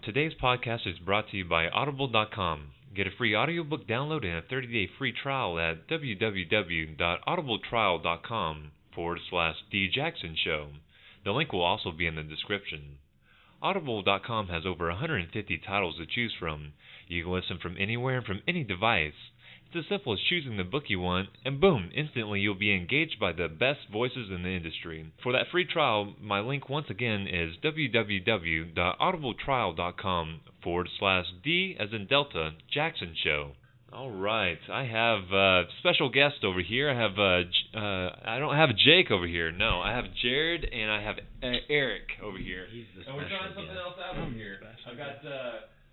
Today's podcast is brought to you by Audible.com. Get a free audiobook download and a 30-day free trial at www.audibletrial.com/DJacksonShow. The link will also be in the description. Audible.com has over 150 titles to choose from. You can listen from anywhere and from any device. It's as simple as choosing the book you want, and boom, instantly you'll be engaged by the best voices in the industry. For that free trial, my link once again is www.audibletrial.com/D as in Delta, Jackson Show. All right, I have a special guest over here. I don't have Jake over here. No, I have Jared and I have Erik over here. He's the and we're trying something guest. else out over here.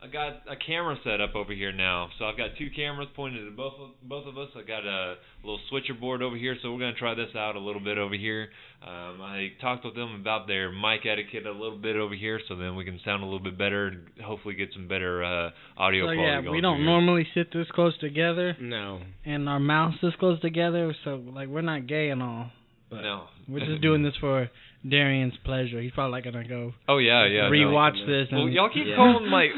I got a camera set up over here now, so I've got two cameras pointed at both of us. I got a little switcher board over here, so we're gonna try this out a little bit over here. I talked with them about their mic etiquette a little bit over here, so then we can sound a little bit better and hopefully get some better audio quality. Yeah, going we don't normally sit this close together. No. And our mouths this close together, so like we're not gay and all. But no. We're just doing this for Darian's pleasure. He's probably gonna go. Oh yeah. Rewatch this. And well, y'all keep calling my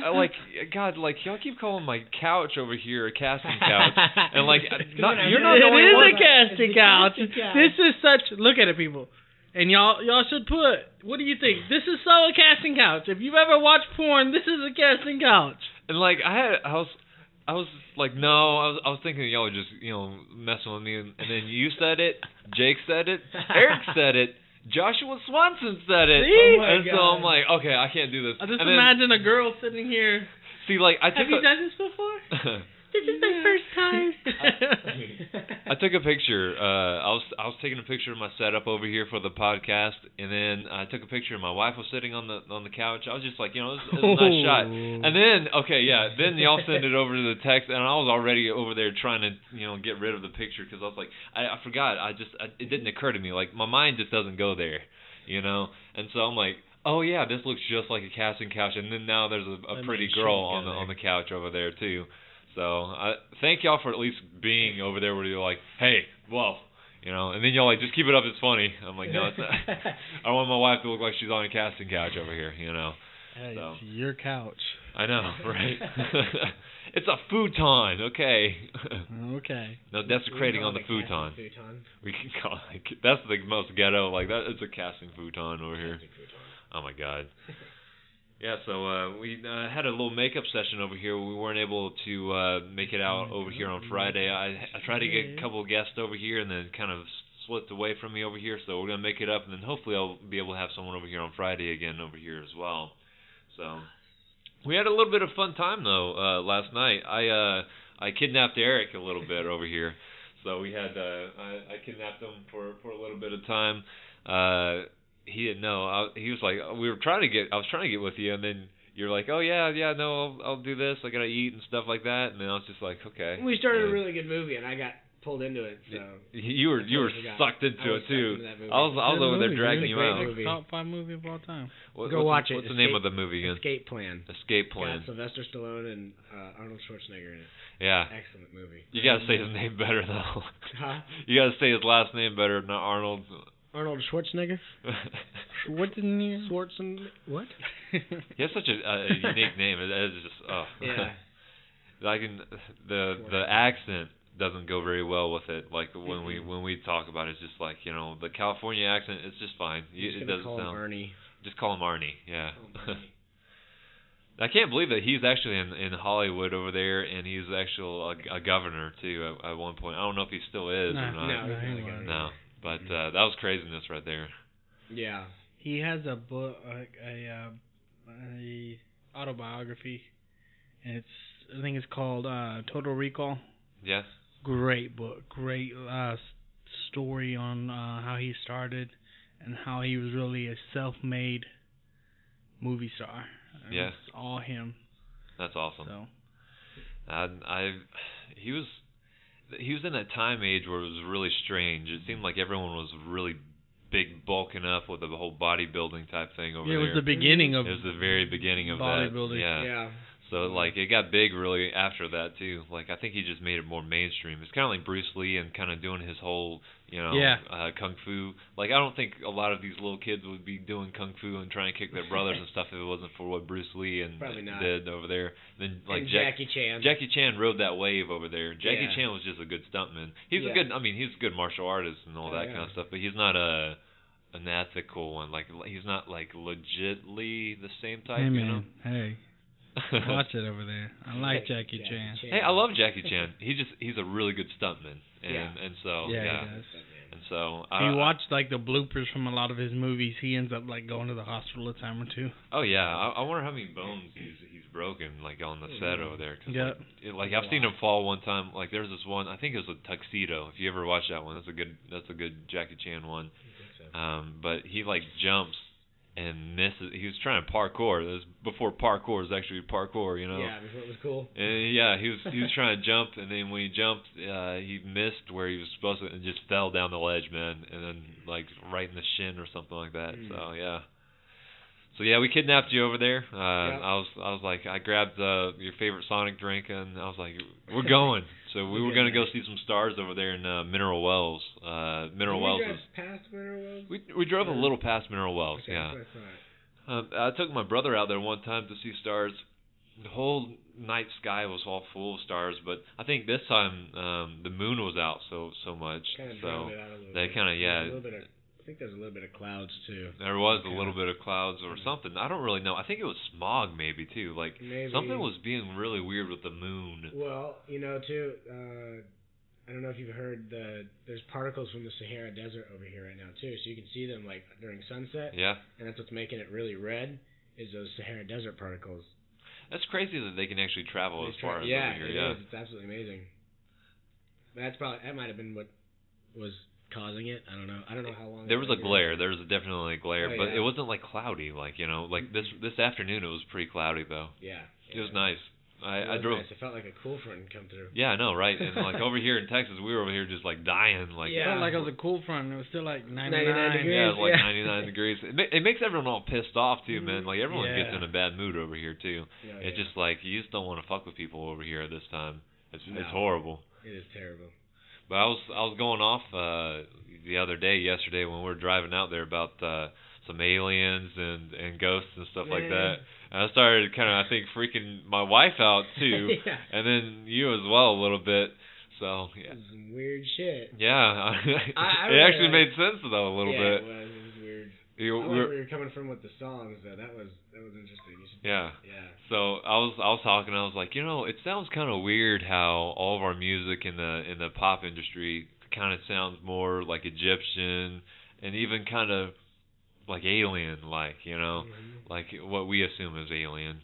y'all keep calling my couch over here a casting couch, and like you're not the only one. It is a casting couch. This is such. Look at it, people. And y'all should put. What do you think? This is so a casting couch. If you've ever watched porn, this is a casting couch. And like I was like, no, I was thinking y'all were just messing with me, and then you said it, Jake said it, Erik said it. Joshua Swanson said it. See? And so I'm like, okay, I can't do this. I just imagine a girl sitting here. See, like, Have you done this before? This is my first time. I took a picture. I was taking a picture of my setup over here for the podcast, and then I took a picture. My wife was sitting on the couch. I was just like, this is a nice shot. And then, then y'all send it over to the text, and I was already over there trying to, get rid of the picture because I was like, I forgot. It didn't occur to me. Like my mind just doesn't go there, And so I'm like, oh yeah, this looks just like a casting couch. And then now there's a pretty girl on the couch over there too. So thank y'all for at least being over there where you're like, hey, whoa, and then y'all like, just keep it up, it's funny. I'm like, no, it's not. I want my wife to look like she's on a casting couch over here, Hey, so. it's your couch. I know, right? It's a futon, okay. Okay. No desecrating on the futon. We can call it. That's the most ghetto. Like that, it's a casting futon over here. Oh my God. Yeah, so we had a little makeup session over here. We weren't able to make it out over here on Friday. I tried to get a couple of guests over here and then kind of slipped away from me over here. So we're going to make it up, and then hopefully I'll be able to have someone over here on Friday again over here as well. So we had a little bit of fun time, though, last night. I kidnapped Erik a little bit over here. So we had I kidnapped him for a little bit of time. He didn't know. He was like, I was trying to get with you, and then you're like, oh yeah, no, I'll do this. I gotta eat and stuff like that. And then I was just like, okay. We started a really good movie, and I got pulled into it. So you were sucked into it too. I was over there dragging you out. Top 5 movie of all time. Go watch it. What's the name of the movie again? Escape Plan. Escape Plan. Got Sylvester Stallone and Arnold Schwarzenegger in it. Yeah. Excellent movie. You gotta say his name better though. Huh? You gotta say his last name better, not Arnold. Arnold Schwarzenegger? Schwarzenegger? What? He has such a unique name. It is just, Yeah. The accent doesn't go very well with it. Like when we talk about it, it's just like, the California accent, it's just fine. It doesn't call sound. Him Arnie. Just call him Arnie. Yeah. Arnie. I can't believe that he's actually in Hollywood over there, and he's actually a governor too at one point. I don't know if he still is or not. No, he's not a governor. No. But that was craziness right there. Yeah. He has a book, a autobiography, and I think it's called Total Recall. Yes. Great book, great story on how he started and how he was really a self-made movie star. Yes. It's all him. That's awesome. So. He was in that time age where it was really strange. It seemed like everyone was really big, bulking up with the whole bodybuilding type thing over there. It was the beginning of it was the very beginning of bodybuilding. that. Yeah. Yeah. So like it got big really after that too. Like I think he just made it more mainstream. It's kind of like Bruce Lee and kind of doing his whole, kung fu. Like I don't think a lot of these little kids would be doing kung fu and trying to kick their brothers and stuff if it wasn't for what Bruce Lee did over there. Then like Jackie Chan. Jackie Chan rode that wave over there. Jackie Chan was just a good stuntman. He's a good. I mean, he's a good martial artist and all that kind of stuff. But he's not an ethical one. Like he's not like legitly the same type. Hey man, you know? Hey. Watch it over there. I like Jackie Chan. Hey, I love Jackie Chan. He's a really good stuntman, and so he does. And so if you watch like the bloopers from a lot of his movies, he ends up like going to the hospital a time or two. Oh yeah, I wonder how many bones he's broken like on the set over there. Cause, like I've seen him fall one time. Like there's this one, I think it was a Tuxedo. If you ever watch that one, that's a good Jackie Chan one. But he like jumps and misses. He was trying to parkour. This was before parkour was actually parkour, you know. Yeah, before it was cool. And he was trying to jump, and then when he jumped, he missed where he was supposed to, and just fell down the ledge, man, and then like right in the shin or something like that. So we kidnapped you over there. I was like, I grabbed your favorite Sonic drink, and I was like, we're going. So we were gonna go see some stars over there in Mineral Wells. Mineral Wells. Did we drive past Mineral Wells? We drove a little past Mineral Wells. Okay, yeah. that's what I I took my brother out there one time to see stars. The whole night sky was all full of stars, but I think this time the moon was out so much. Kind of so drowned it out a little they bit. kind of I think there's a little bit of clouds too. There was a little bit of clouds or something. I don't really know. I think it was smog maybe too. Like something was being really weird with the moon. Well, too. I don't know if you've heard there's particles from the Sahara Desert over here right now too, so you can see them like during sunset. Yeah. And that's what's making it really red is those Sahara Desert particles. That's crazy that they can actually travel as far as over here. Yeah, it is. It's absolutely amazing. That might have been what was causing it. I don't know how long. There was a glare. There was definitely a glare, but yeah. it wasn't like cloudy. Like like this afternoon it was pretty cloudy though. Yeah. It was nice. I drove. Nice. It felt like a cool front come through. Yeah, I know, right? And like over here in Texas, we were over here just like dying. Like it felt like it was a cool front. It was still like 99 degrees. Yeah, it was like 99 degrees. It makes everyone all pissed off too, man. Like everyone gets in a bad mood over here too. It's just like you just don't want to fuck with people over here at this time. It's horrible. It is terrible. But I was going off yesterday when we were driving out there about some aliens and ghosts and stuff like that. And I started kind of, I think, freaking my wife out too, and then you as well a little bit. So Some weird shit. Yeah, it actually made sense though a little bit. Yeah, it was weird. I like where you're coming from with the songs though. That was interesting. Yeah. So I was talking. I was like, it sounds kind of weird how all of our music in the pop industry kind of sounds more like Egyptian and even kind of like alien, like like what we assume is alien.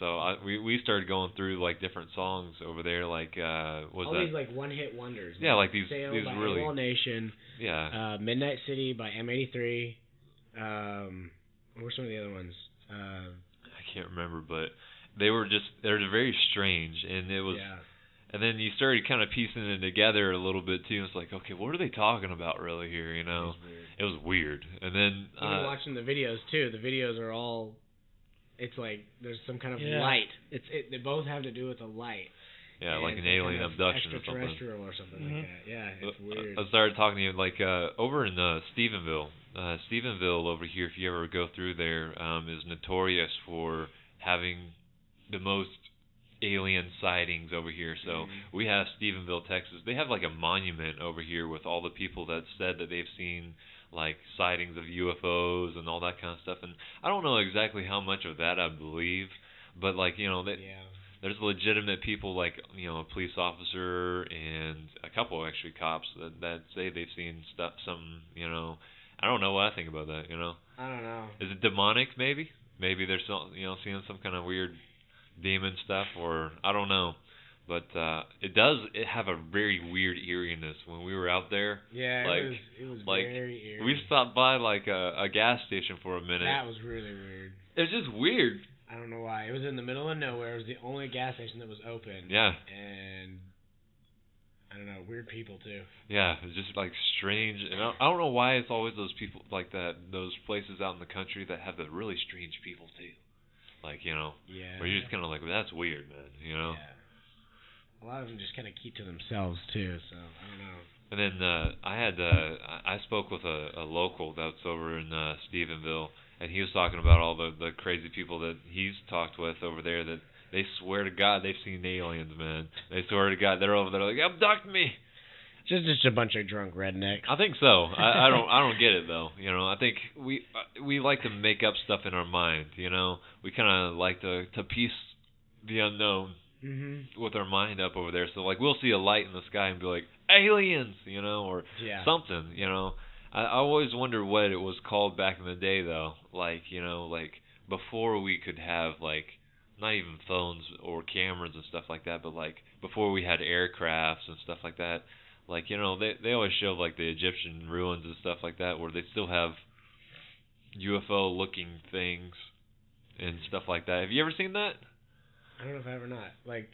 So we started going through like different songs over there, like these like one-hit wonders. Yeah, like these Sail these by really Animal Nation. Yeah. Midnight City by M83. What were some of the other ones? I can't remember, but they're very strange, and it was. Yeah. And then you started kind of piecing it together a little bit too. It's like, okay, what are they talking about really here? It was weird. And then even watching the videos too. The videos are all. It's like there's some kind of light. They both have to do with a light. Yeah, like an alien abduction or something. Extraterrestrial or something like that. Yeah, it's weird. I started talking to you like over in Stephenville. Stephenville over here, if you ever go through there, is notorious for having the most alien sightings over here. So we have Stephenville, Texas. They have like a monument over here with all the people that said that they've seen like sightings of UFOs and all that kind of stuff. And I don't know exactly how much of that I believe, but like there's legitimate people like a police officer and a couple actually cops that say they've seen stuff. I don't know what I think about that. I don't know. Is it demonic? Maybe they're seeing some kind of weird demon stuff, or I don't know, but it have a very weird eeriness when we were out there. Yeah, it was like very eerie. We stopped by like a gas station for a minute. That was really weird. It was just weird. I don't know why. It was in the middle of nowhere. It was the only gas station that was open. Yeah. And I don't know, weird people too. Yeah, it's just like strange, and I don't know why it's always those people like that, those places out in the country that have the really strange people too. Like, you know, Yeah. where you're just kind of like, well, that's weird, man, you know? Yeah. A lot of them just kind of keep to themselves, too, so I don't know. And then I spoke with a local that's over in Stephenville, and he was talking about all the crazy people that he's talked with over there that they swear to God they've seen aliens, man. They swear to God they're over there like, abduct me. Just a bunch of drunk rednecks. I think so. I don't get it though. You know, I think we like to make up stuff in our mind. You know, we kind of like to piece the unknown with our mind up over there. So like we'll see a light in the sky and be like aliens, you know, or something. You know, I always wonder what it was called back in the day though. Like, you know, like before we could have like not even phones or cameras and stuff like that, but like before we had aircrafts and stuff like that. Like, you know, they always show like the Egyptian ruins and stuff like that where they still have UFO looking things and stuff like that. Have you ever seen that? I don't know if I have or not. Like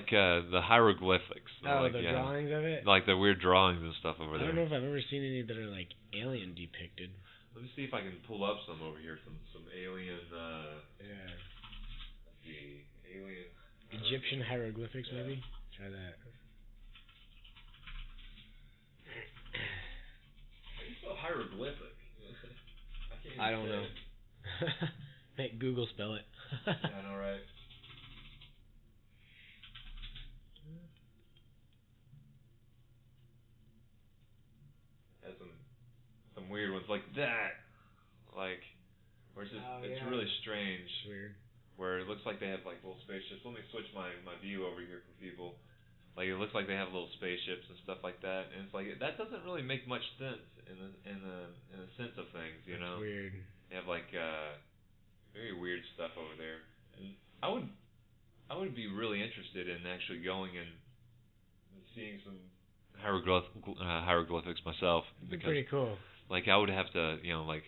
the hieroglyphics. Oh, like, the drawings of it? Like the weird drawings and stuff over there. I don't know if I've ever seen any that are like alien depicted. Let me see if I can pull up some over here. Some alien the alien Egyptian hieroglyphics maybe? Try that. How do you spell hieroglyphic? I don't know. Make Google spell it. Yeah, I know, right? Has some weird ones like that. Like where it's just it's really strange. It's weird. Where it looks like they have like little spaceships. Let me switch my view over here for people. Like it looks like they have little spaceships and stuff like that, and it's like that doesn't really make much sense in the sense of things, you know. It's weird. They have like very weird stuff over there, and I would be really interested in actually going and seeing some hieroglyphics myself. It'd be pretty cool. Like I would have to, you know, like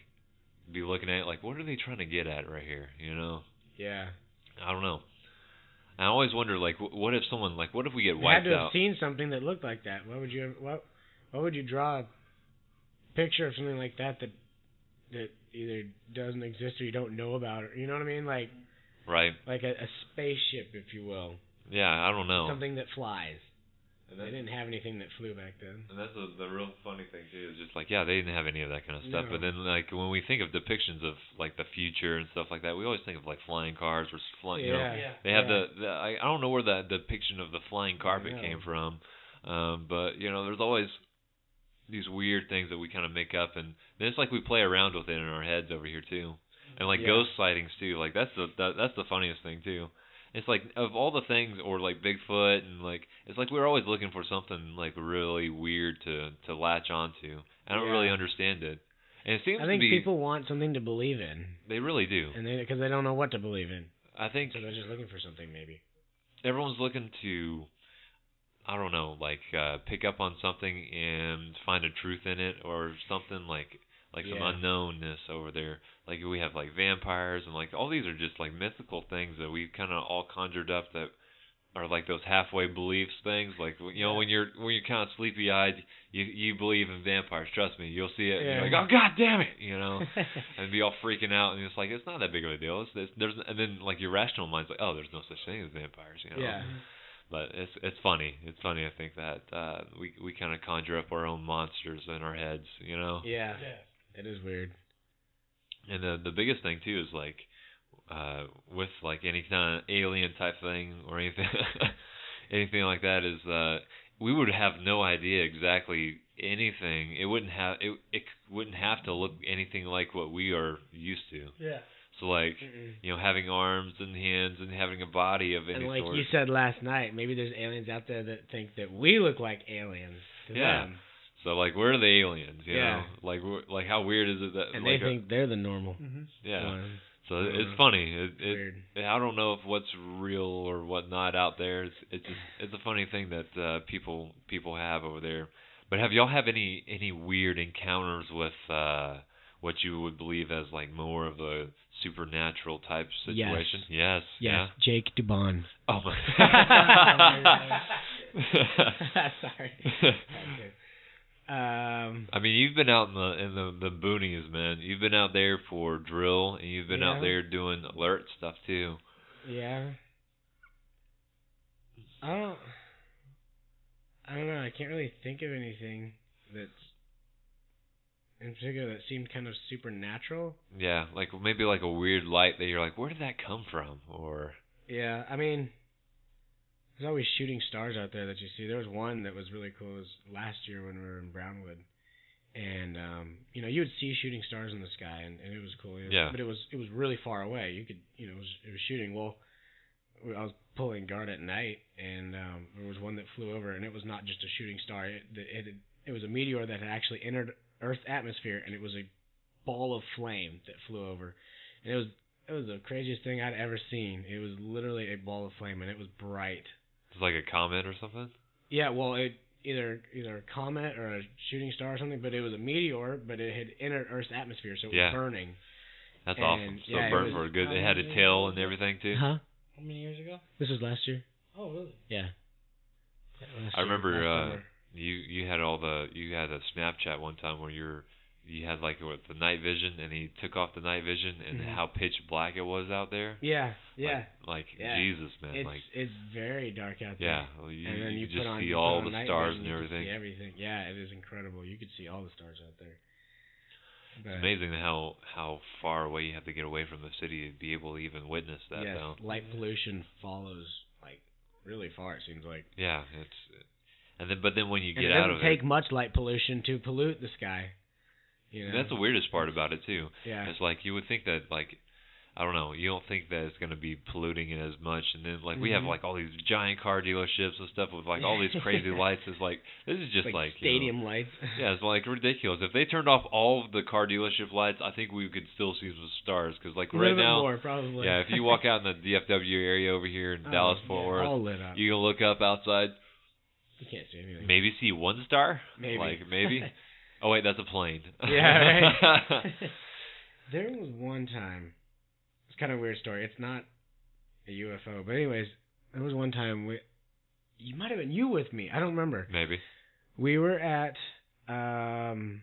be looking at it, like what are they trying to get at right here, you know? Yeah. I don't know. I always wonder, like, what if someone, like, what if we get wiped out? You had to have seen something that looked like that. What would you draw a picture of something like that either doesn't exist or you don't know about, or you know what I mean? Like, right. Like a spaceship, if you will. Yeah, I don't know. Something that flies. And they didn't have anything that flew back then. And that's the real funny thing too. Is just like, yeah, they didn't have any of that kind of stuff. No. But then, like, when we think of depictions of like the future and stuff like that, we always think of like flying cars or flying. You know, they have I don't know where that depiction of the flying carpet came from, but you know, there's always these weird things that we kind of make up, and then it's like we play around with it in our heads over here too, and like ghost sightings too. Like that's the funniest thing too. It's like of all the things, or like Bigfoot, and like it's like we're always looking for something like really weird to latch onto. I don't really understand it, and it seems I think people want something to believe in. They really do, and because they don't know what to believe in. I think so. They're just looking for something, maybe. Everyone's looking to, I don't know, like pick up on something and find a truth in it, or something like some unknownness over there. Like we have like vampires, and like all these are just like mythical things that we've kind of all conjured up that are like those halfway beliefs things. Like, you know, when you're kind of sleepy eyed, you believe in vampires. Trust me, you'll see it. And you're like, oh god damn it, you know, and be all freaking out. And it's like it's not that big of a deal. And then like your rational mind's like, oh, there's no such thing as vampires, you know. Yeah. But it's funny. It's funny. I think that we kind of conjure up our own monsters in our heads, you know. Yeah. It is weird. And the biggest thing too is like with like any kind of alien type thing or anything anything like that is we would have no idea exactly anything. It wouldn't have to look anything like what we are used to. Yeah. So like you know, having arms and hands and having a body of any sort. And like you said last night, maybe there's aliens out there that think that we look like aliens to them. So like we're the aliens, you know. Like how weird is it that? And like they think they're the normal. Yeah. ones. So it's funny. Weird. I don't know if what's real or what not out there. It's a funny thing that people have over there. But have y'all have any weird encounters with what you would believe as like more of a supernatural type situation? Yes. Yeah. Jake Dubon. Oh my. Sorry. I mean, you've been out in the boonies, man. You've been out there for drill, and you've been out there doing alert stuff too. Yeah. I don't know. I can't really think of anything that's in particular that seemed kind of supernatural. Yeah, like maybe like a weird light that you're like, where did that come from? Or yeah, I mean, there's always shooting stars out there that you see. There was one that was really cool. It was last year when we were in Brownwood, and you would see shooting stars in the sky, and it was cool. But it was really far away. You could, it was shooting. Well, I was pulling guard at night, and there was one that flew over, and it was not just a shooting star. It was a meteor that had actually entered Earth's atmosphere, and it was a ball of flame that flew over, and it was the craziest thing I'd ever seen. It was literally a ball of flame, and it was bright. It's like a comet or something? Yeah, well, it either a comet or a shooting star or something, but it was a meteor, but it had entered Earth's atmosphere, so it was burning. That's awesome. So it burned for good. It had a tail and everything too? Huh? How many years ago? This was last year. Oh, really? Yeah. I remember you had a Snapchat one time where you had like the night vision, and he took off the night vision, and how pitch black it was out there. Yeah. Like Jesus, man. It's very dark out there. Yeah, well, you, and then you just put see all on the night stars vision, and everything. You can see everything. Yeah, it is incredible. You could see all the stars out there. But it's amazing how far away you have to get away from the city to be able to even witness that. Yes, though. Light pollution follows like really far. It seems like. Yeah, but then when you get out of it, it doesn't take much light pollution to pollute the sky. That's the weirdest part about it too. Yeah. It's like you would think that I don't know, you don't think that it's going to be polluting it as much, and then we have like all these giant car dealerships and stuff with like all these crazy lights. It's like this is just like stadium lights. Yeah, it's like ridiculous. If they turned off all of the car dealership lights, I think we could still see some stars because right now, more, probably. Yeah, if you walk out in the DFW area over here in Dallas Fort Worth, all lit up. You can look up outside. You can't see anything. Maybe see one star. Maybe. Oh wait, that's a plane. Yeah, right. There was one time. It's kind of a weird story. It's not a UFO, but anyways, there was one time you might have been with me. I don't remember. Maybe. We were at the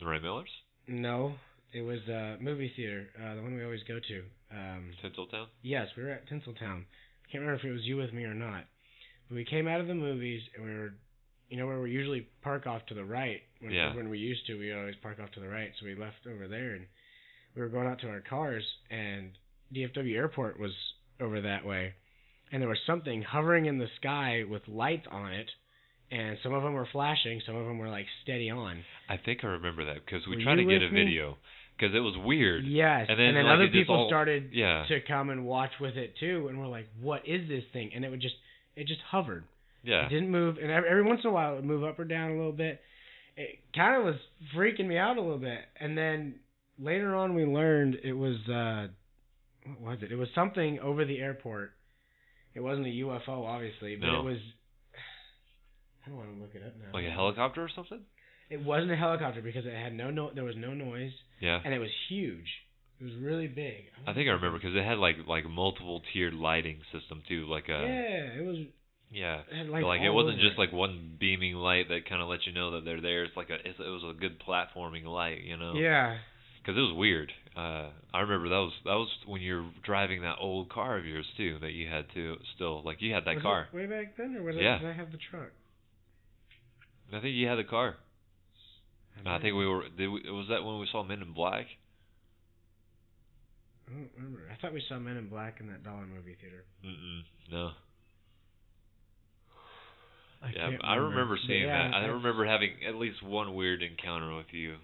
Ray Millers? No, it was a movie theater, the one we always go to. Tinseltown? Yes, we were at Tinseltown. I can't remember if it was you with me or not. But we came out of the movies, and we were, where we usually park off to the right. When we used to, we always park off to the right. So we left over there, and we were going out to our cars, and DFW Airport was over that way. And there was something hovering in the sky with lights on it, and some of them were flashing, some of them were steady on. I think I remember that because we tried to get a video because it was weird. Yes, and then other people started to come and watch with it too, and we're like, "What is this thing?" And it just hovered. Yeah, it didn't move, and every once in a while it would move up or down a little bit. It kind of was freaking me out a little bit, and then later on we learned it was what was it? It was something over the airport. It wasn't a UFO, obviously, but it was. I don't want to look it up now. Like a helicopter or something? It wasn't a helicopter because it had there was no noise. Yeah. And it was huge. It was really big. I think I remember because it had like multiple tiered lighting system too, it was. Yeah. It it wasn't just one beaming light that kind of let you know that they're there. It's it was a good platforming light, Yeah. Because it was weird. I remember that was when you were driving that old car of yours too that you had to still you had that car. It way back then, or was it? Yeah. Did I have the truck? I think you had the car. I think we were. Was that when we saw Men in Black? I don't remember. I thought we saw Men in Black in that dollar movie theater. No. I remember seeing that. I remember having at least one weird encounter with you.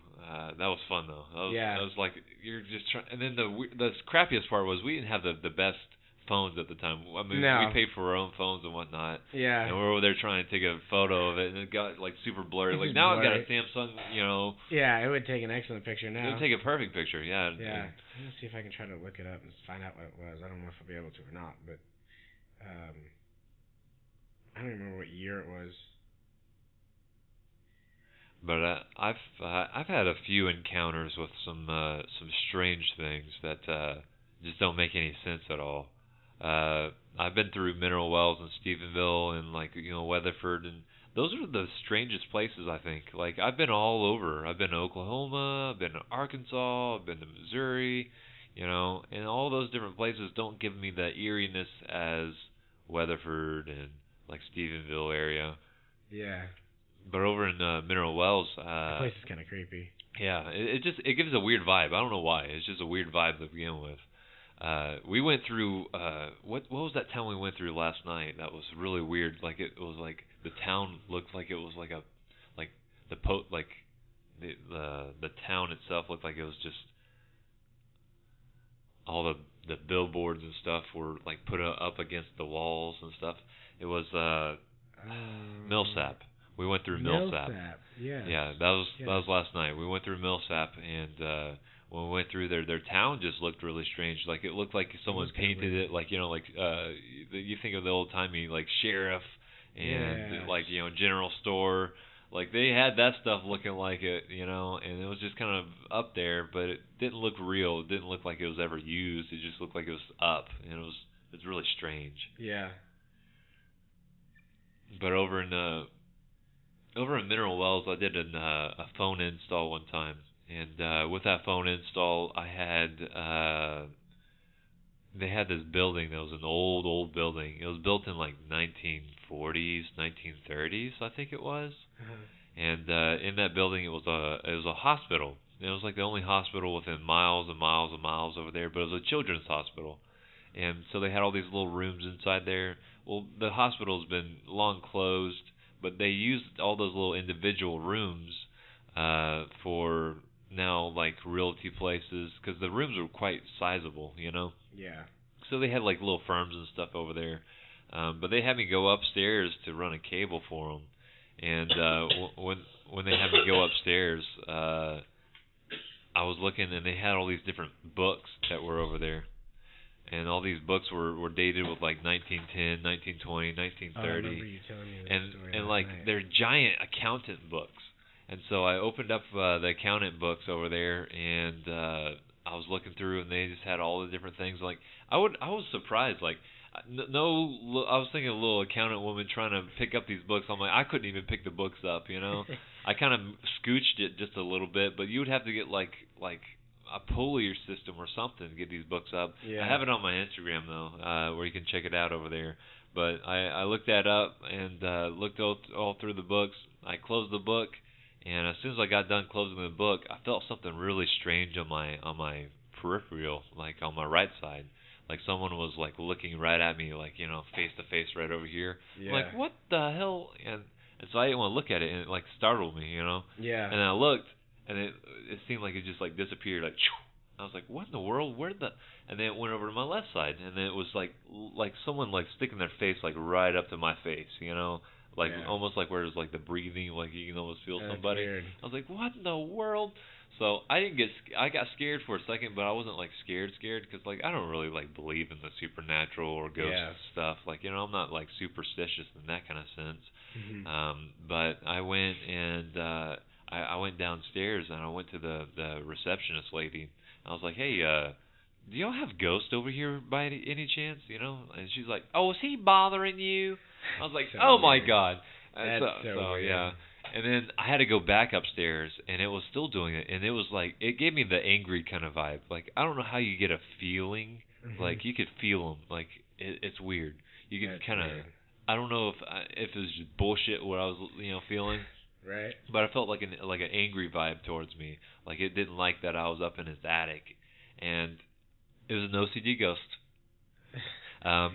That was fun though. That was like you're just trying. And then the crappiest part was we didn't have the best phones at the time. I mean, we paid for our own phones and whatnot. Yeah. And we're over there trying to take a photo of it, and it got super blurry. Now I've got a Samsung, Yeah, it would take an excellent picture now. It would take a perfect picture. Yeah. Yeah. Let me see if I can try to look it up and find out what it was. I don't know if I'll be able to or not, but I don't remember what year it was. But I've had a few encounters with some strange things that just don't make any sense at all. I've been through mineral wells in Stephenville and Weatherford, and those are the strangest places, I think. Like, I've been all over. I've been to Oklahoma, I've been to Arkansas, I've been to Missouri, and all those different places don't give me the eeriness as Weatherford and, like, Stephenville area. Yeah. But over in Mineral Wells, the place is kind of creepy. Yeah, it gives a weird vibe. I don't know why. It's just a weird vibe to begin with. We went through what was that town we went through last night? That was really weird. Like, it was like the town looked like it was like the town itself looked like it was just all the billboards and stuff were like put up against the walls and stuff. It was Millsap. We went through Millsap. Yeah. Yeah, that was last night. We went through Millsap, and when we went through there, their town just looked really strange. Like, it looked like someone painted it, like, you think of the old timey, like, sheriff and like, general store. Like, they had that stuff looking like it, and it was just kind of up there, but it didn't look real. It didn't look like it was ever used. It just looked like it was up, and it's really strange. Yeah. But over in Mineral Wells, I did a phone install one time, and with that phone install, I had they had this building that was an old building. It was built in like 1940s, 1930s, I think it was. And in that building, it was a hospital. It was like the only hospital within miles and miles and miles over there, but it was a children's hospital. And so they had all these little rooms inside there. Well, the hospital's been long closed, but they used all those little individual rooms for now, like, realty places, because the rooms were quite sizable, Yeah. So they had like little firms and stuff over there, but they had me go upstairs to run a cable for them. And when they had me go upstairs, I was looking, and they had all these different books that were over there. And all these books were dated with like 1910, 1920, 1930. I remember you telling me that story and last like night. they're giant accountant books. And so I opened up the accountant books over there, and I was looking through, and they just had all the different things. Like, I was surprised. Like, I was thinking a little accountant woman trying to pick up these books. I'm like, I couldn't even pick the books up. I kind of scooched it just a little bit, but you would have to get like a puller system or something to get these books up. Yeah. I have it on my Instagram though, where you can check it out over there. But I looked that up and looked all through the books. I closed the book, and as soon as I got done closing the book, I felt something really strange on my peripheral, like on my right side. Like someone was like looking right at me, like, face to face right over here. Yeah. I'm like, what the hell? And so I didn't want to look at it, and it like startled me, Yeah. And I looked, and it seemed like it just like disappeared, like, I was like, what in the world? And then it went over to my left side, and then it was like someone like sticking their face like right up to my face, like almost like where there's like the breathing, like you can almost feel somebody. Weird. I was like, what in the world? So I got scared for a second, but I wasn't like scared because like I don't really like believe in the supernatural or ghost stuff. Like, I'm not like superstitious in that kind of sense. Mm-hmm. But I went and I went downstairs, and I went to the receptionist lady. I was like, hey, do y'all have ghosts over here by any chance? And she's like, oh, is he bothering you? I was like, so oh weird. my God. That's so weird. Yeah. And then I had to go back upstairs, and it was still doing it, and it was like, it gave me the angry kind of vibe. Like, I don't know how you get a feeling, like you could feel them. Like, it's weird. You can kind of, I don't know if it was just bullshit what I was, feeling. Right. But I felt like an angry vibe towards me. Like, it didn't like that I was up in his attic, and it was an OCD ghost.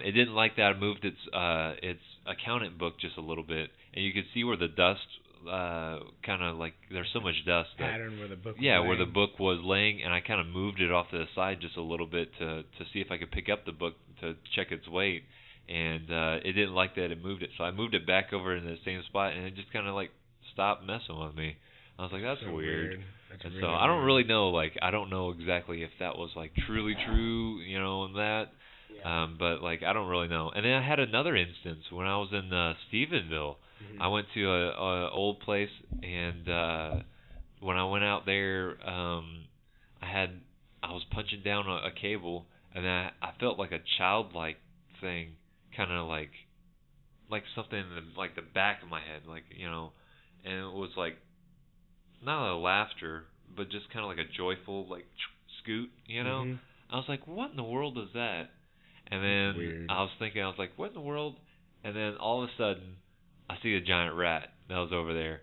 It didn't like that I moved its accountant book just a little bit, and you could see where the dust kind of like there's so much dust pattern where the book was where the book was laying, and I kind of moved it off to the side just a little bit to see if I could pick up the book to check its weight, and it didn't like that it moved it, so I moved it back over in the same spot, and it just kind of like stopped messing with me. I was like, that's so weird. That's and really so I don't really know, like, I don't know exactly if that was like truly true, and that. But like I don't really know. And then I had another instance when I was in Stephenville. Mm-hmm. I went to a old place, and when I went out there, I was punching down a cable, and I felt like a childlike thing, kind of like like something in like the back of my head, like, and it was like not a laughter, but just kind of like a joyful like scoot, Mm-hmm. I was like, what in the world is that? And then Weird. I was thinking, I was like, what in the world? And then all of a sudden, I see a giant rat that was over there,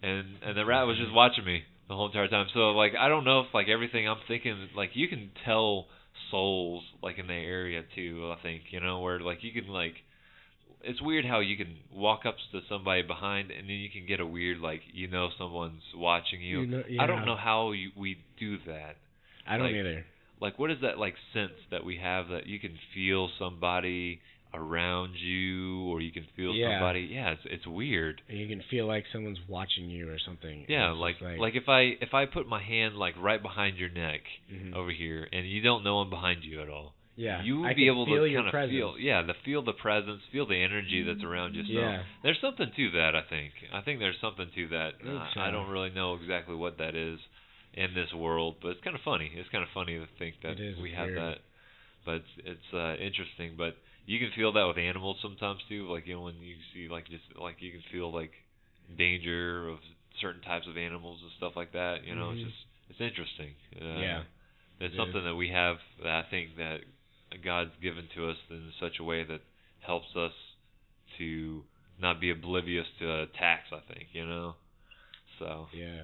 and the rat was just watching me the whole entire time. So like, I don't know if like everything I'm thinking, like you can tell souls like in the area too. I think where like you can like, it's weird how you can walk up to somebody behind and then you can get a weird like someone's watching you. Yeah. I don't know how we do that. I don't like, either. Like, what is that like sense that we have that you can feel somebody around you, or you can feel somebody? Yeah, it's weird. And you can feel like someone's watching you or something. Yeah, like if I put my hand like right behind your neck over here, and you don't know I'm behind you at all. Yeah, you would be able to kind of feel, feel the presence, feel the energy that's around you. So yeah. There's something to that, I think. I think there's something to that. I don't really know exactly what that is in this world, but it's kind of funny. It's kind of funny to think that we have that. But it's interesting. But you can feel that with animals sometimes too. Like when you see like just like you can feel like danger of certain types of animals and stuff like that. It's interesting. It's something that we have that I think that God's given to us in such a way that helps us to not be oblivious to attacks, I think, So. Yeah.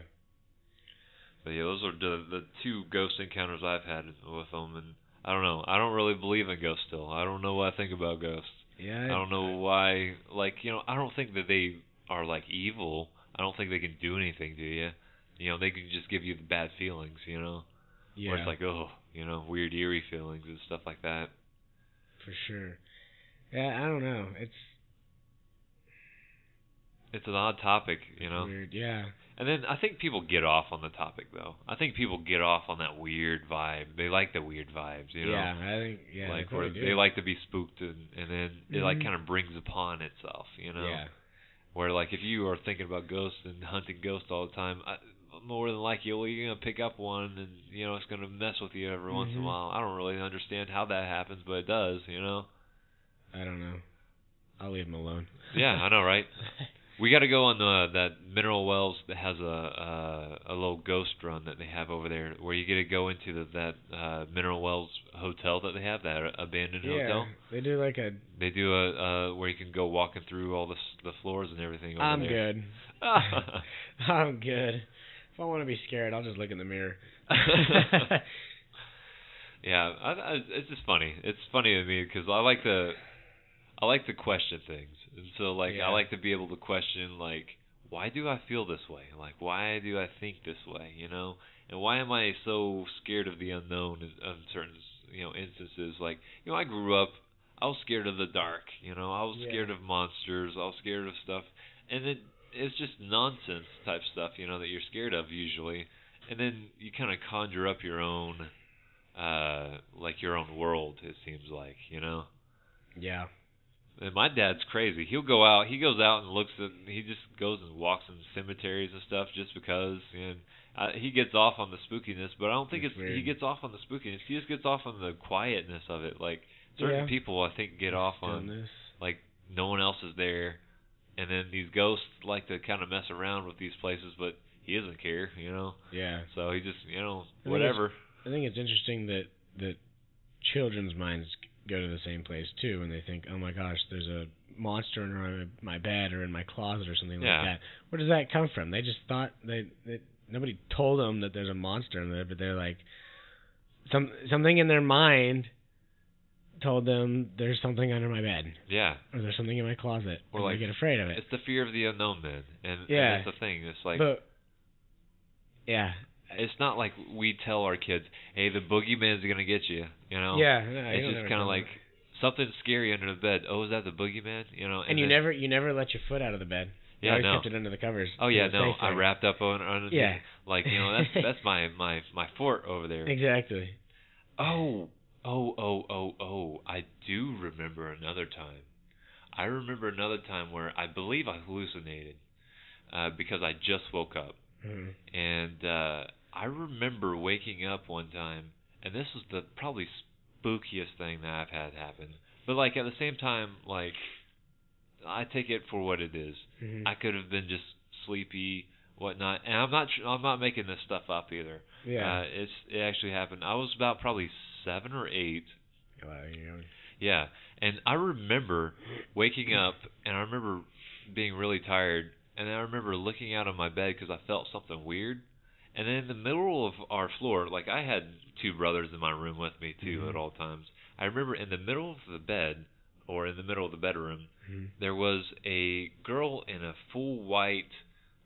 But yeah, those are the two ghost encounters I've had with them, and I don't know. I don't really believe in ghosts still. I don't know what I think about ghosts. Yeah. I don't know why. Like, I don't think that they are like evil. I don't think they can do anything to you. They can just give you the bad feelings, Yeah. Or it's like, weird eerie feelings and stuff like that. For sure. Yeah, I don't know. It's an odd topic, Weird, yeah. And then I think people get off on the topic, though. I think people get off on that weird vibe. They like the weird vibes, Yeah, I think, like they where do. they like to be spooked, and then it like kind of brings upon itself, Yeah. Where like if you are thinking about ghosts and hunting ghosts all the time, more than likely you're gonna pick up one, and it's gonna mess with you every once in a while. I don't really understand how that happens, but it does, I don't know. I'll leave them alone. Yeah, I know, right? We got to go on that Mineral Wells that has a little ghost run that they have over there, where you get to go into that Mineral Wells hotel that they have, that abandoned hotel. They do like a. They do a where you can go walking through all the floors and everything over I'm there. good. I'm good. If I want to be scared, I'll just look in the mirror. Yeah, it's just funny. It's funny to me because I like to question things. And so, like, I like to be able to question, like, why do I feel this way? Like, why do I think this way, And why am I so scared of the unknown in certain, instances? Like, I grew up, I was scared of the dark, I was scared of monsters, I was scared of stuff. And it's just nonsense type stuff, that you're scared of usually. And then you kind of conjure up your own, your own world, it seems like, Yeah. And my dad's crazy. He goes out and he just goes and walks in cemeteries and stuff just because, and he gets off on the spookiness, but I don't think he gets off on the spookiness. He just gets off on the quietness of it. Like, certain people, I think, get off on, like, no one else is there, and then these ghosts like to kind of mess around with these places, but he doesn't care, Yeah. So he just, whatever. I think it's interesting that children's minds go to the same place too, and they think, oh my gosh, there's a monster in my bed or in my closet or something like that. Where does that come from? They just thought that nobody told them that there's a monster in there, but they're like, something in their mind told them there's something under my bed. Yeah. Or there's something in my closet. Or and like, they get afraid of it. It's the fear of the unknown, man. And that's the thing. It's like, it's not like we tell our kids, hey, the boogeyman's going to get you, Yeah. It's just kind of like something scary under the bed. Oh, is that the boogeyman? And you never let your foot out of the bed. You always kept it under the covers. Oh, yeah, no. I wrapped up on the like, that's my fort over there. Exactly. Oh, I do remember another time. I remember another time where I believe I hallucinated because I just woke up. Mm-hmm. And I remember waking up one time, and this was the probably spookiest thing that I've had happen. But, like, at the same time, like, I take it for what it is. Mm-hmm. I could have been just sleepy, whatnot, and I'm not making this stuff up either. Yeah. It actually happened. I was about probably 7 or 8. Wow, Yeah, and I remember waking up, and I remember being really tired, and then I remember looking out of my bed because I felt something weird. And then in the middle of our floor, like I had 2 brothers in my room with me too at all times. I remember in the middle of the bed, or in the middle of the bedroom, there was a girl in a full white,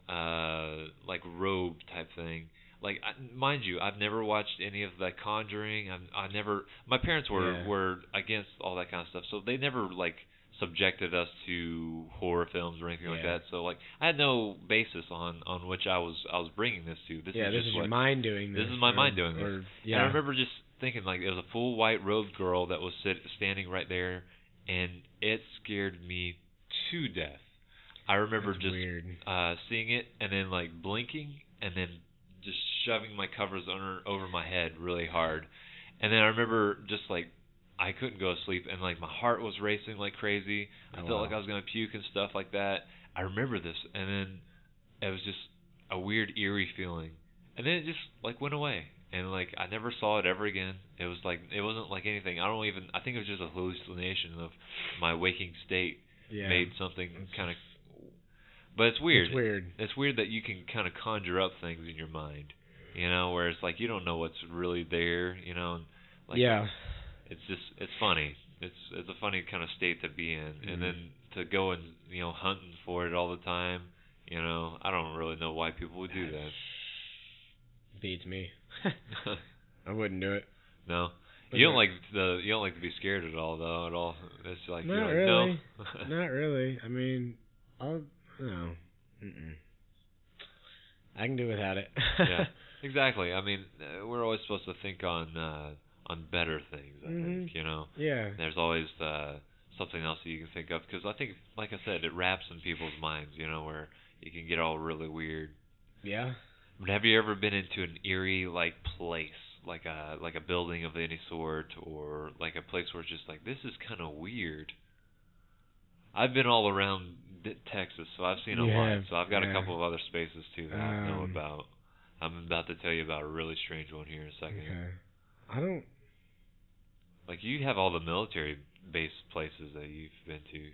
like robe type thing. Like, mind you, I've never watched any of The Conjuring. I never. My parents were against all that kind of stuff, so they never like subjected us to horror films or anything like that. So like, I had no basis on which I was bringing this to. This is just your mind doing this. This is my mind doing this. And I remember just thinking like it was a full white robed girl that was standing right there, and it scared me to death. I remember seeing it and then like blinking and then just shoving my covers over my head really hard. And then I remember just like I couldn't go to sleep and like my heart was racing like crazy. I felt like I was going to puke and stuff like that. I remember this, and then it was just a weird eerie feeling. And then it just like went away. And like I never saw it ever again. It was like it wasn't like anything. I think it was just a hallucination of my waking state made something kind of. But it's weird. It's weird that you can kind of conjure up things in your mind, you know, where it's like you don't know what's really there, you know. Like, it's funny. It's a funny kind of state to be in, and then to go and hunting for it all the time, you know. I don't really know why people would do that. Beats me. I wouldn't do it. No. You don't like to be scared at all, though. At all. It's like not you're like, really. No. Not really. I mean, no. I can do without it. Yeah, exactly. I mean, we're always supposed to think on better things. I think, you know. Yeah. There's always something else that you can think of, because I think, like I said, it wraps in people's minds. You know, where you can get all really weird. Yeah. But have you ever been into an eerie like place, like a building of any sort, or like a place where it's just like, this is kind of weird? I've been all around Texas, so I've seen a lot. So I've got a couple of other spaces too that I know about. I'm about to tell you about a really strange one here in a second. Okay. I don't. Like, you have all the military base places that you've been to.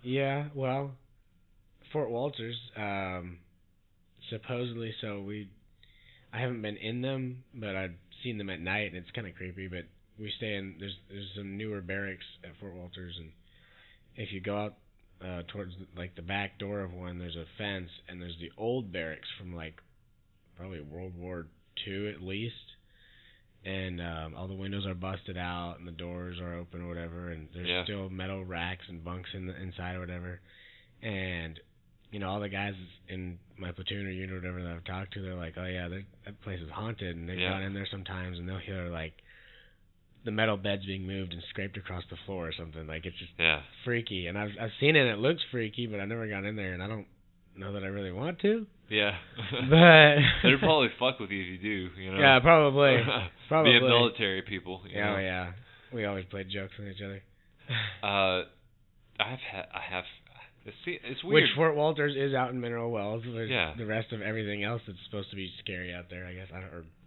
Yeah, well, Fort Walters, supposedly. So I haven't been in them, but I've seen them at night, and it's kind of creepy. But we stay in. There's some newer barracks at Fort Walters, and if you go out towards like the back door of one, there's a fence, and there's the old barracks from like probably World War II at least, and all the windows are busted out and the doors are open or whatever, and there's still metal racks and bunks inside or whatever. And all the guys in my platoon or unit or whatever that I've talked to, they're like, oh yeah, that place is haunted, and they've gone in there sometimes and they'll hear like the metal beds being moved and scraped across the floor or something. Like, it's just freaky. And I've seen it, and it looks freaky, but I've never gone in there, and I don't know that I really want to. Yeah. But they'd probably fuck with you if you do, you know. Yeah, probably. Being military people. You know? Yeah. We always played jokes on each other. I have. See, it's weird. Which Fort Walters is out in Mineral Wells. There's the rest of everything else that's supposed to be scary out there, I guess.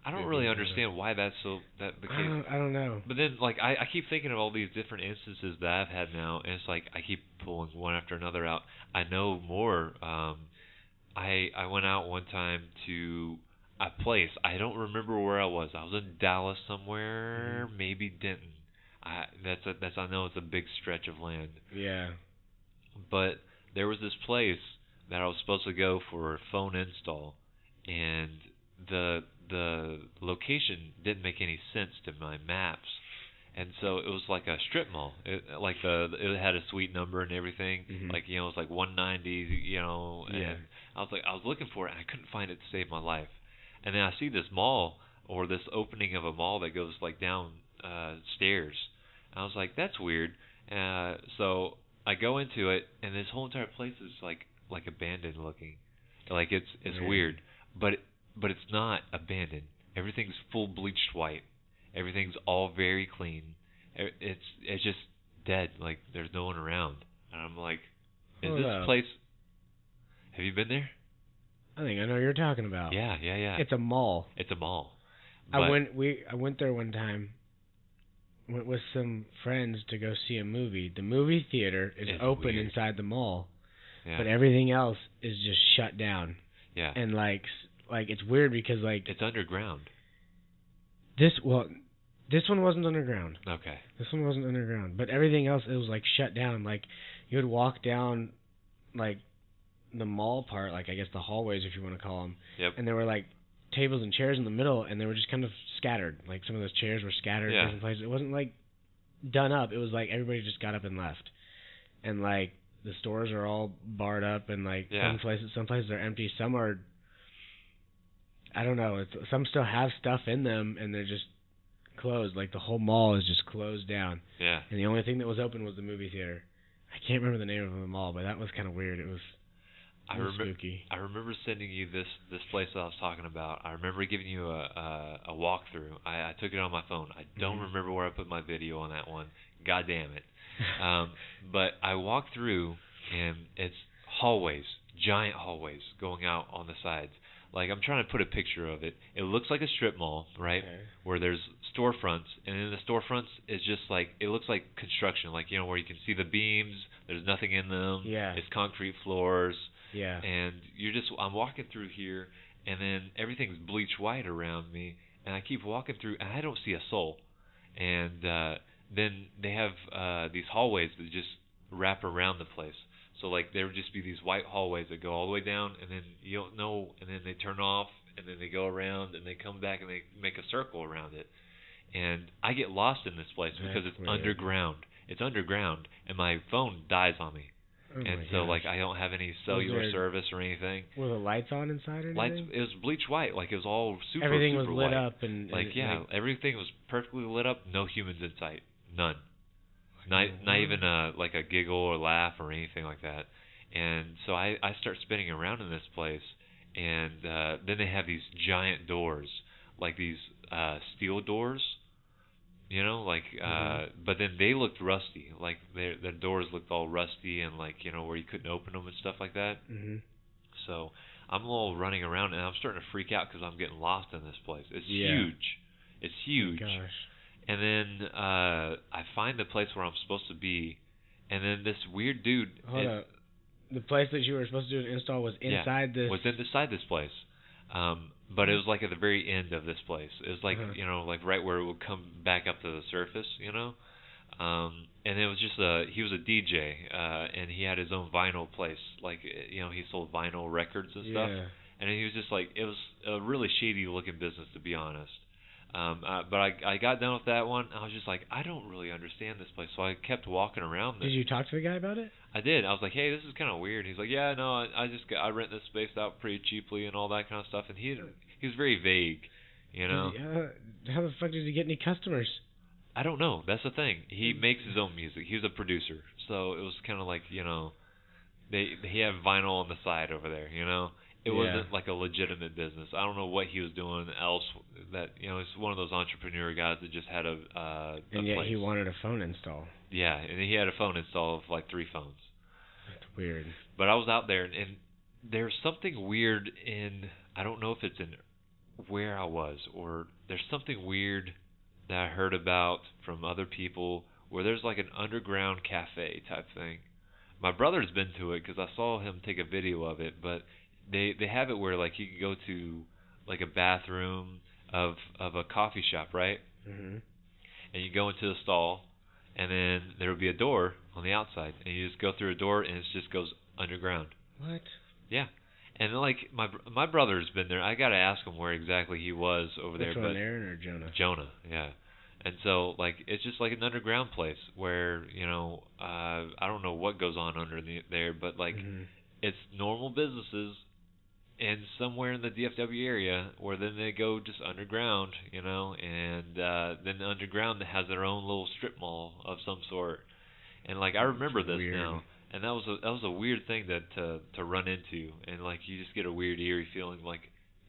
I don't really understand why that's the case. I don't know. But then, like, I keep thinking of all these different instances that I've had now, and it's like I keep pulling one after another out. I know more. I went out one time to a place. I don't remember where I was. I was in Dallas somewhere, maybe Denton. I know it's a big stretch of land. Yeah. But there was this place that I was supposed to go for a phone install, and the location didn't make any sense to my maps, and so it was like a strip mall. It had a suite number and everything, like it was like 190, and I was looking for it and I couldn't find it to save my life. And then I see this mall, or this opening of a mall that goes like down stairs. I was like, that's weird. So I go into it, and this whole entire place is like abandoned looking. Like it's weird, but it's not abandoned. Everything's full bleached white. Everything's all very clean. It's just dead. Like there's no one around. And I'm like, Is Hold this up. place? Have you been there? I think I know what you're talking about. Yeah. It's a mall. It's a mall. I went there one time. Went with some friends to go see a movie. The movie theater is open weird. inside the mall, Yeah. but everything else is just shut down. Yeah. And like it's weird because like It's underground. this one wasn't underground. Okay. This one wasn't underground, but everything else it was like shut down. Like you would walk down like the mall part, like I guess the hallways if you want to call them. Yep. And there were like tables and chairs in the middle, and they were just kind of scattered. Like some of those chairs were scattered in different places. It wasn't like done up. It was like everybody just got up and left. And like the stores are all barred up, and like some places are empty. Some are, I don't know. Some still have stuff in them, and they're just closed. Like the whole mall is just closed down. Yeah. And the only thing that was open was the movie theater. I can't remember the name of the mall, but that was kind of weird. It was spooky. I remember sending you this place that I was talking about. I remember giving you a walkthrough. I took it on my phone. I don't remember where I put my video on that one. God damn it. But I walked through, and it's hallways, giant hallways going out on the sides. Like, I'm trying to put a picture of it. It looks like a strip mall, right? Okay. Where there's storefronts, and in the storefronts it's just like, it looks like construction, like, you know, where you can see the beams, there's nothing in them. Yeah. It's concrete floors. Yeah. And I'm walking through here, and then everything's bleach white around me, and I keep walking through, and I don't see a soul. And then they have these hallways that just wrap around the place. So like there would just be these white hallways that go all the way down, and then you don't know, and then they turn off, and then they go around, and they come back, and they make a circle around it. And I get lost in this place because it's underground. It's underground, and my phone dies on me. Oh, and so, like, I don't have any cellular service or anything. Were the lights on inside or anything? It was bleach white. Like, it was all super, everything super was lit white. Up and everything was perfectly lit up. No humans in sight. None. Not even like a giggle or laugh or anything like that. And so I start spinning around in this place, and then they have these giant doors, like these steel doors. You know, like, but then they looked rusty. Like, their doors looked all rusty and, like, you know, where you couldn't open them and stuff like that. Mm-hmm. So I'm all running around, and I'm starting to freak out because I'm getting lost in this place. It's huge. It's huge. Oh my gosh. And then I find the place where I'm supposed to be, and then this weird dude... Hold up. The place that you were supposed to do an install was inside this... was inside this place. But it was like at the very end of this place. It was like, you know, like right where it would come back up to the surface, you know? And it was just he was a DJ, and he had his own vinyl place. Like, you know, he sold vinyl records and stuff. Yeah. And he was just like, it was a really shady looking business, to be honest. But I got done with that one. I was just like, I don't really understand this place. So I kept walking around. Did you talk to the guy about it? I did. I was like, hey, this is kind of weird. He's like, yeah, no, I rent this space out pretty cheaply and all that kind of stuff. And he was very vague, you know. How the fuck did he get any customers? I don't know. That's the thing. He makes his own music. He was a producer, so it was kind of like, you know, he had vinyl on the side over there, you know. It wasn't like a legitimate business. I don't know what he was doing else. That, you know, he's one of those entrepreneur guys that just had a and yet place. He wanted a phone install. Yeah, and he had a phone install of like 3 phones. That's weird. But I was out there, and there's something weird in, I don't know if it's in where I was, or there's something weird that I heard about from other people where there's like an underground cafe type thing. My brother's been to it because I saw him take a video of it, but they have it where like you can go to like a bathroom of a coffee shop, right? Mm-hmm. And you go into the stall, and then there will be a door on the outside, and you just go through a door, and it just goes underground. What? Yeah. And like my brother's been there. I gotta ask him where exactly he was over there. Which one, Aaron or Jonah? Jonah, yeah. And so like it's just like an underground place where, you know, I don't know what goes on under there, but like it's normal businesses, and somewhere in the DFW area where then they go just underground, you know, and then the underground has their own little strip mall of some sort. And like I remember this now. And that was a weird thing to run into, and like you just get a weird eerie feeling, like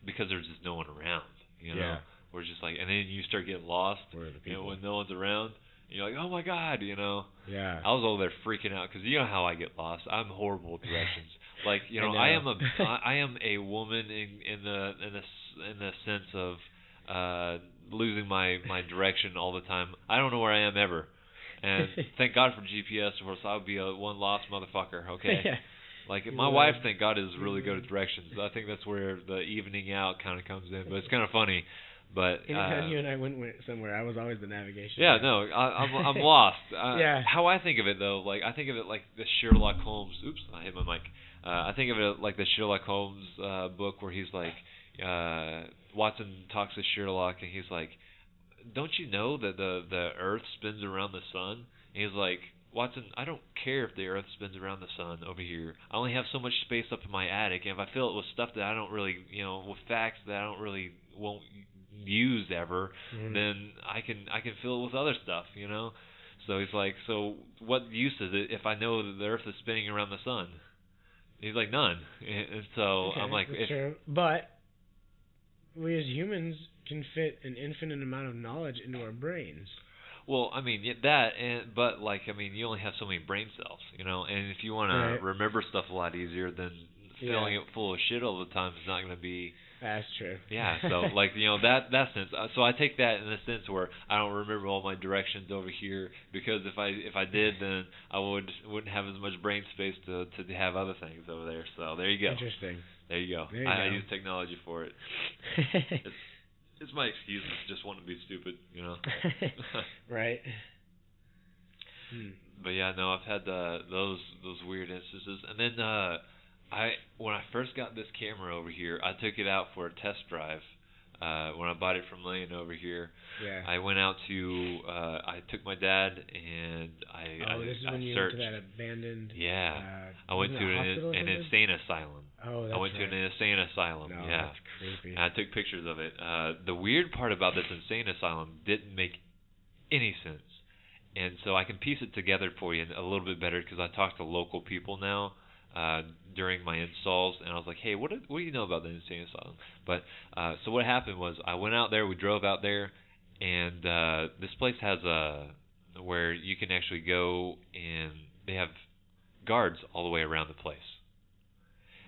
because there's just no one around, you know. Yeah. We're just like, and then you start getting lost, you know, when no one's around, And you're like, oh my God, you know. Yeah. I was over there freaking out because you know how I get lost. I'm horrible with directions. Like, you know, I I am a woman in the sense of losing my direction all the time. I don't know where I am ever. And thank God for GPS, or else I would be a one lost motherfucker. Okay. Yeah. Like my wife, thank God, is really good at directions. I think that's where the evening out kind of comes in. But it's kind of funny. But anytime you and I went somewhere, I was always the navigation. Yeah, guy. no, I'm lost. Yeah. How I think of it though, like I think of it like the Sherlock Holmes. Oops, I hit my mic. I think of it like the Sherlock Holmes book where he's like, Watson talks to Sherlock and he's like, don't you know that the Earth spins around the sun? And he's like, Watson, I don't care if the Earth spins around the sun over here. I only have so much space up in my attic, and if I fill it with stuff that I don't really, you know, with facts that I don't really won't use ever, then I can fill it with other stuff, you know. So he's like, so what use is it if I know that the Earth is spinning around the sun? He's like, none. And so okay, I'm like, that's true. But we as humans can fit an infinite amount of knowledge into our brains. Well, I mean but like I mean, you only have so many brain cells, you know, and if you want to remember stuff a lot easier, then filling it full of shit all the time is not going to be. That's true. Yeah, so like you know that sense. So I take that in a sense where I don't remember all my directions over here because if I did, then I wouldn't have as much brain space to have other things over there. So there you go. Interesting. There you go. I use technology for it. It's my excuse. Just want to be stupid, you know. Right. But yeah, no, I've had those weird instances, and then when I first got this camera over here, I took it out for a test drive. When I bought it from Lane over here, I went out to I took my dad and this is when you searched. went to that abandoned. Yeah, I went to an insane asylum. Oh, that's I went to an insane asylum. No, yeah, that's creepy. And I took pictures of it. The weird part about this insane asylum didn't make any sense, and so I can piece it together for you a little bit better because I talked to local people now during my installs, and I was like, hey, what do you know about the insane asylum? But so what happened was I went out there, we drove out there, and this place has where you can actually go and they have guards all the way around the place.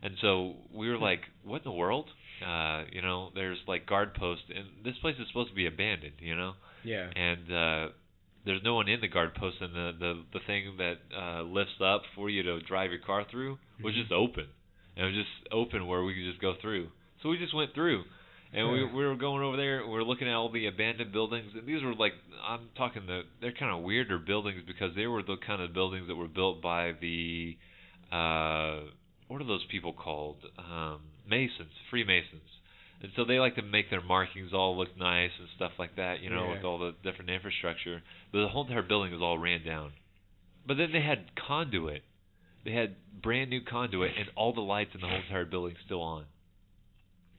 And so we were like, what in the world? You know, there's like guard posts, and this place is supposed to be abandoned, you know? Yeah. And there's no one in the guard post, and the thing that lifts up for you to drive your car through was just open. And it was just open where we could just go through. So we just went through. And we were going over there, we were looking at all the abandoned buildings, and these were like, I'm talking they're kind of weirder buildings because they were the kind of buildings that were built by the, what are those people called? Masons, Freemasons. And so they like to make their markings all look nice and stuff like that, you know, with all the different infrastructure. But the whole entire building was all ran down. But then they had conduit. They had brand new conduit, and all the lights in the whole entire building still on.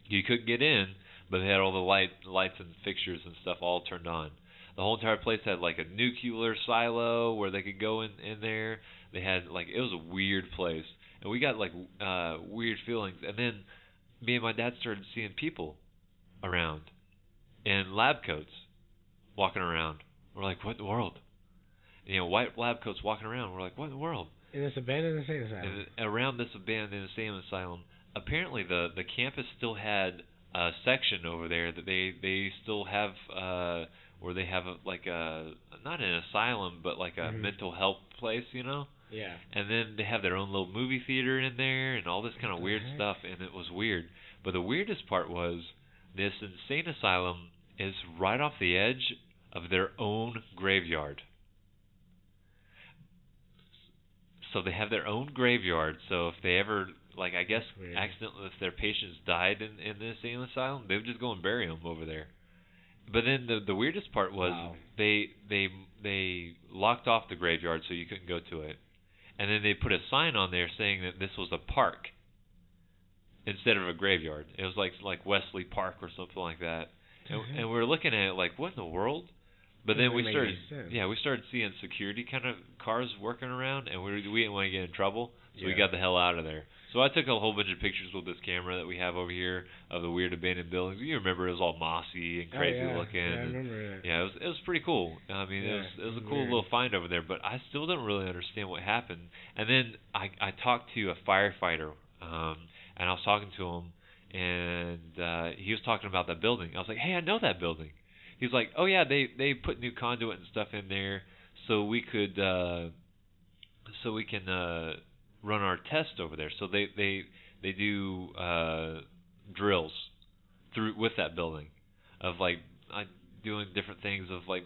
You couldn't get in, but they had all the lights and fixtures and stuff all turned on. The whole entire place had like a nuclear silo where they could go in there. They had like, it was a weird place. And we got like weird feelings. And then me and my dad started seeing people around in lab coats walking around. We're like, what in the world? You know, white lab coats walking around. We're like, what in the world? In this abandoned insane asylum. And around this abandoned insane asylum, apparently the campus still had a section over there that they still have where they have like a not an asylum but like a mental health place, you know. Yeah. And then they have their own little movie theater in there and all this kind of weird stuff, and it was weird. But the weirdest part was this insane asylum is right off the edge of their own graveyard. So they have their own graveyard, so if they ever, like, I guess, accidentally, if their patients died in the insane asylum, they would just go and bury them over there. But then the weirdest part was they locked off the graveyard so you couldn't go to it. And then they put a sign on there saying that this was a park instead of a graveyard. It was like Wesley Park or something like that. And we were looking at it like, what in the world? But then we Doesn't make started, any sense. yeah, we started seeing security kind of cars working around, and we didn't want to get in trouble, so we Yeah. got the hell out of there. So I took a whole bunch of pictures with this camera that we have over here of the weird abandoned buildings. You remember it was all mossy and crazy looking. Yeah, I and, remember it. yeah, it was pretty cool. I mean, Yeah, it was a cool weird. little find over there, but I still don't really understand what happened. And then I talked to a firefighter, and I was talking to him, and he was talking about that building. I was like, hey, I know that building. He's like, oh yeah, they put new conduit and stuff in there, so we could we can run our test over there. So they do drills through with that building of like doing different things of like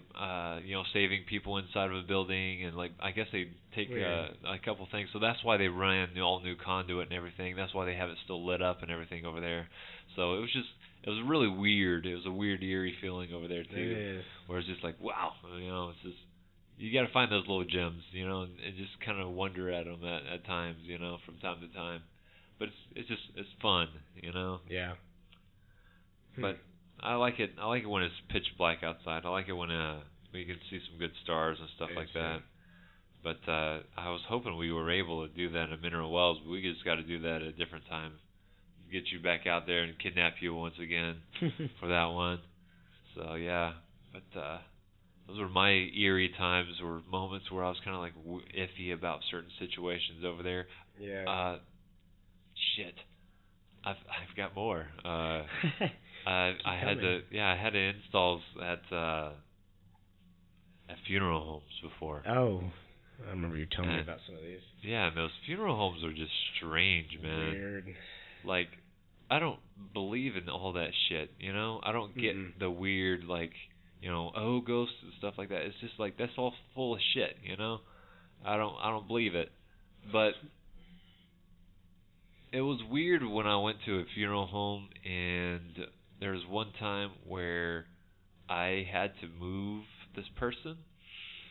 saving people inside of a building, and like I guess they take a couple things. So that's why they ran all new conduit and everything. That's why they have it still lit up and everything over there. So it was really weird. It was a weird, eerie feeling over there too. It is. Where it's just like, wow, it's just, you got to find those little gems, and just kind of wonder at them at times, from time to time. But it's fun, Yeah. But I like it. I like it when it's pitch black outside. I like it when you can see some good stars and stuff like that. But I was hoping we were able to do that in Mineral Wells, but we just got to do that at a different time. Get you back out there and kidnap you once again for that one. So yeah, but those were my eerie times, or moments where I was kind of like iffy about certain situations over there. Yeah. Shit, I've got more. I had installs at funeral homes before. Oh, I remember you telling me about some of these. Yeah, and those funeral homes are just strange, man. Weird. Like, I don't believe in all that shit, I don't get the weird, like, ghosts and stuff like that. It's just like, that's all full of shit, I don't believe it. But it was weird when I went to a funeral home, and there was one time where I had to move this person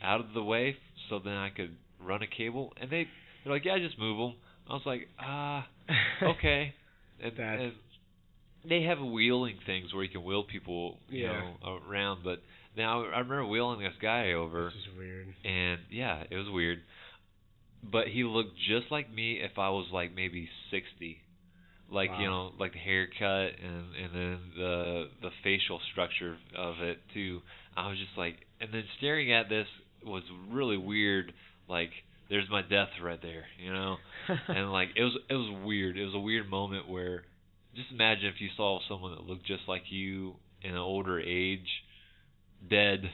out of the way so then I could run a cable, and they're like, yeah, just move them. I was like, okay. And they have wheeling things where you can wheel people, around. But now I remember wheeling this guy over. This is weird. And yeah, it was weird. But he looked just like me if I was like maybe 60. Like, wow. Like the haircut and then the facial structure of it too. I was just like, and then staring at this was really weird. Like, there's my death right there, and like it was weird. It was a weird moment where, just imagine if you saw someone that looked just like you in an older age, dead,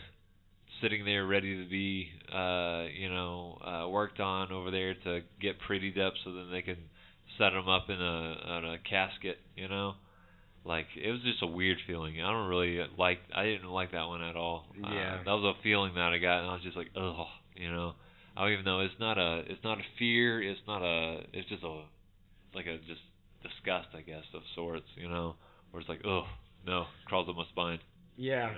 sitting there ready to be, worked on over there to get prettied up so then they can set them up in a casket, Like, it was just a weird feeling. I didn't like that one at all. Yeah. That was a feeling that I got, and I was just like, ugh, I don't even know. It's not a fear. It's just just disgust, I guess, of sorts. Where it's like, oh no, crawls up my spine. Yeah.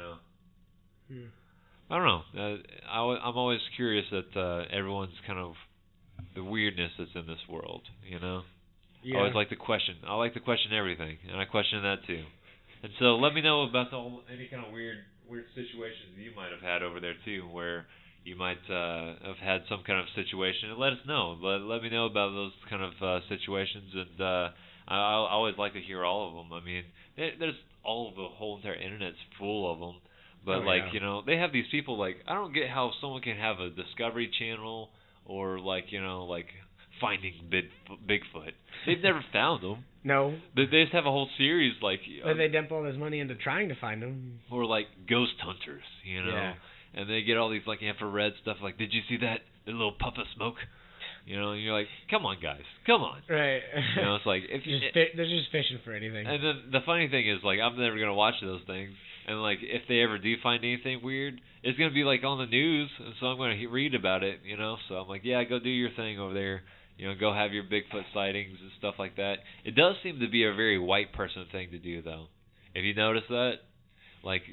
I don't know. I'm always curious at everyone's kind of the weirdness that's in this world. Yeah. I always like to question. I like to question everything, and I question that too. And so let me know about any kind of weird situations you might have had over there too, where you might have had some kind of situation, and let us know. Let me know about those kind of situations, and I always like to hear all of them. I mean, there's the whole entire internet's full of them, but they have these people, like, I don't get how someone can have a Discovery Channel or like Finding Bigfoot. They've never found them. No. They just have a whole series like. But they dump all this money into trying to find them. Or like ghost hunters, Yeah. And they get all these like infrared stuff. Like, did you see that little puff of smoke? And you're like, come on, guys, come on. Right. It's like they're just fishing for anything. And then the funny thing is, like, I'm never gonna watch those things. And like, if they ever do find anything weird, it's gonna be like on the news, and so I'm gonna read about it. So I'm like, yeah, go do your thing over there. Go have your Bigfoot sightings and stuff like that. It does seem to be a very white person thing to do, though. Have you noticed that? Like,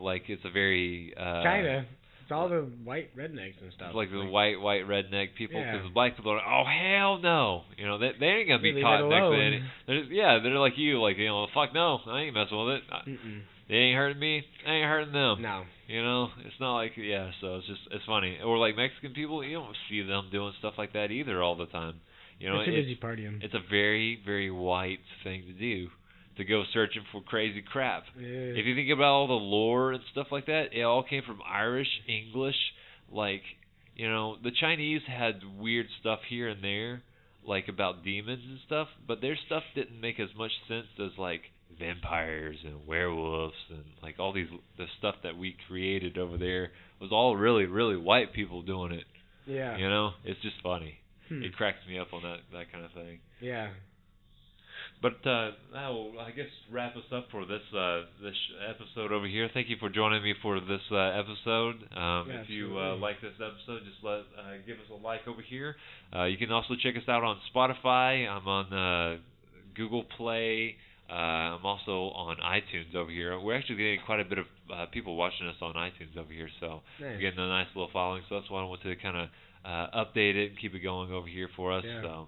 like it's a very kinda. It's all the white rednecks and stuff. It's like the white redneck people, Yeah. because black people are like, oh hell no, you know, they ain't gonna be Leave caught it next to alone. any. They're like you, like, you know, fuck no, I ain't messing with it. They ain't hurting me, I ain't hurting them. No. You know, it's not like, so it's funny. Or like Mexican people, you don't see them doing stuff like that either all the time. You know, They're too busy partying. it's a very, very white thing to do, to go searching for crazy crap. Yeah. If you think about all the lore and stuff like that, it all came from Irish, English, like, you know, the Chinese had weird stuff here and there, like about demons and stuff, but their stuff didn't make as much sense as like vampires and werewolves and like all the stuff that we created over there was all really, really white people doing it. Yeah. You know, it's just funny. It cracks me up on that kind of thing. Yeah. But that will, I guess, wrap us up for this episode over here. Thank you for joining me for this episode. If you like this episode, just give us a like over here. You can also check us out on Spotify. I'm on Google Play. I'm also on iTunes over here. We're actually getting quite a bit of people watching us on iTunes over here, so we're getting a nice little following. So that's why I want to kind of update it and keep it going over here for us. Yeah. So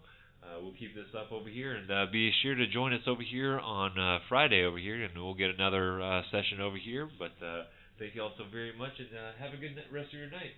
we'll keep this up over here, and be sure to join us over here on Friday over here, and we'll get another session over here. But thank you all so very much, and have a good rest of your night.